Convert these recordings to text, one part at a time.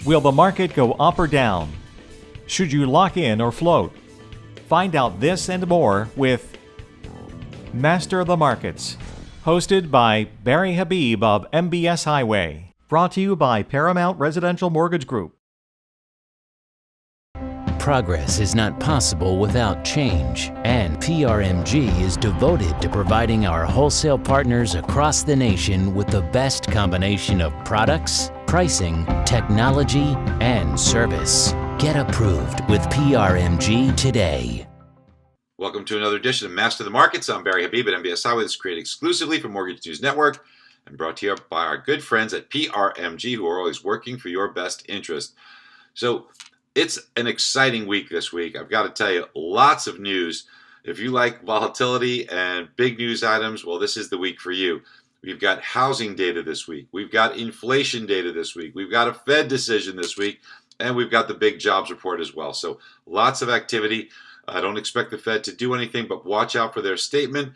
Will the market go up or down? Should you lock in or float? Find out this and more with Master of the Markets, hosted by Barry Habib of MBS Highway. Brought to you by Paramount Residential Mortgage Group. Progress is not possible without change, and PRMG is devoted to providing our wholesale partners across the nation with the best combination of products, pricing, technology, and service. Get approved with PRMG today. Welcome to another edition of Master of the Markets. I'm Barry Habib at MBS Highway. This is created exclusively for Mortgage News Network and brought to you by our good friends at PRMG, who are always working for your best interest. So it's an exciting week this week. I've got to tell you, lots of news. If you like volatility and big news items, well, this is the week for you. We've got housing data this week. We've got inflation data this week. We've got a Fed decision this week. And we've got the big jobs report as well. So lots of activity. I don't expect the Fed to do anything, but watch out for their statement,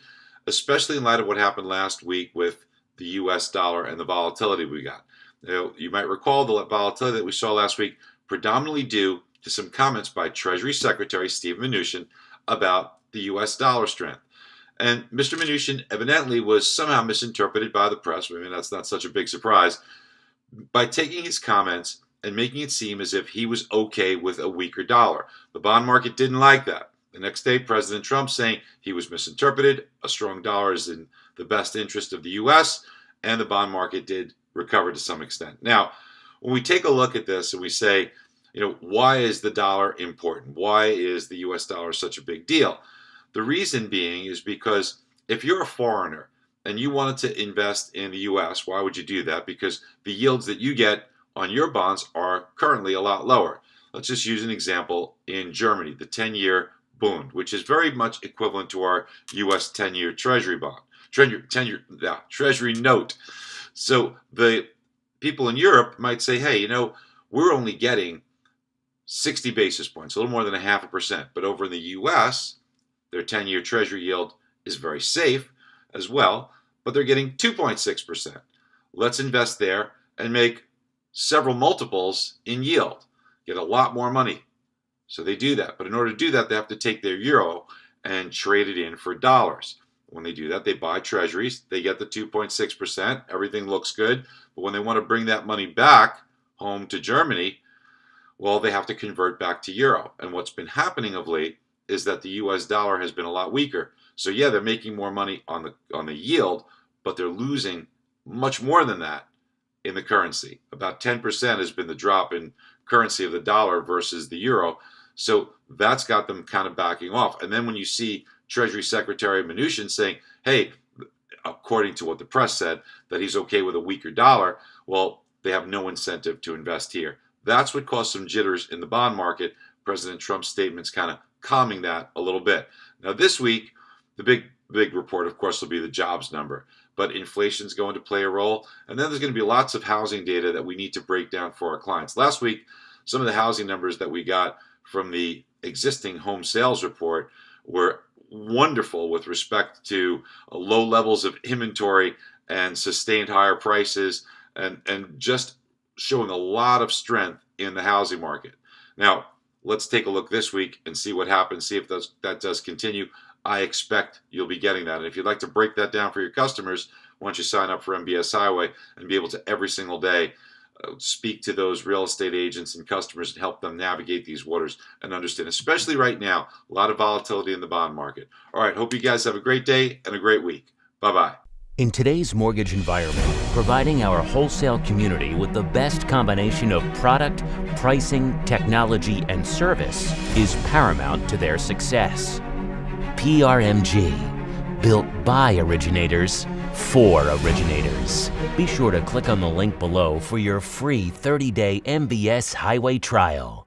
especially in light of what happened last week with the U.S. dollar and the volatility we got. You might recall the volatility that we saw last week predominantly due to some comments by Treasury Secretary Steve Mnuchin about the U.S. dollar strength. And Mr. Mnuchin evidently was somehow misinterpreted by the press. I mean, that's not such a big surprise. By taking his comments and making it seem as if he was okay with a weaker dollar. The bond market didn't like that. The next day, President Trump saying he was misinterpreted, a strong dollar is in the best interest of the U.S., and the bond market did recover to some extent. Now, when we take a look at this and we say, why is the dollar important? Why is the U.S. dollar such a big deal? The reason being is because if you're a foreigner and you wanted to invest in the U.S., why would you do that? Because the yields that you get on your bonds are currently a lot lower. Let's just use an example in Germany, the 10-year Bund, which is very much equivalent to our U.S. 10-year Treasury bond, Treasury note. So the people in Europe might say, hey, we're only getting 60 basis points, a little more than 0.5%. But over in the U.S., their 10-year Treasury yield is very safe as well, but they're getting 2.6%. Let's invest there and make several multiples in yield, get a lot more money. So they do that. But in order to do that, they have to take their euro and trade it in for dollars. When they do that, they buy treasuries. They get the 2.6%. Everything looks good. But when they want to bring that money back home to Germany, well, they have to convert back to euro. And what's been happening of late is that the U.S. dollar has been a lot weaker. So yeah, they're making more money on the yield, but they're losing much more than that in the currency. About 10% has been the drop in currency of the dollar versus the euro. So that's got them kind of backing off. And then when you see Treasury Secretary Mnuchin saying, hey, according to what the press said, that he's okay with a weaker dollar, well, they have no incentive to invest here. That's what caused some jitters in the bond market. President Trump's statements kind of calming that a little bit. Now this week, the big report, of course, will be the jobs number. But inflation's going to play a role. And then there's going to be lots of housing data that we need to break down for our clients. Last week, some of the housing numbers that we got from the existing home sales report were wonderful with respect to low levels of inventory and sustained higher prices and just showing a lot of strength in the housing market. Now, let's take a look this week and see what happens, see if that does continue. I expect you'll be getting that. And if you'd like to break that down for your customers, why don't you sign up for MBS Highway and be able to every single day speak to those real estate agents and customers and help them navigate these waters and understand, especially right now, a lot of volatility in the bond market. All right, hope you guys have a great day and a great week. Bye-bye. In today's mortgage environment, providing our wholesale community with the best combination of product, pricing, technology, and service is paramount to their success. PRMG, built by originators for originators. Be sure to click on the link below for your free 30-day MBS Highway trial.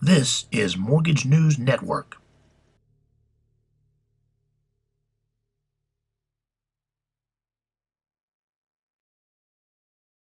This is Mortgage News Network.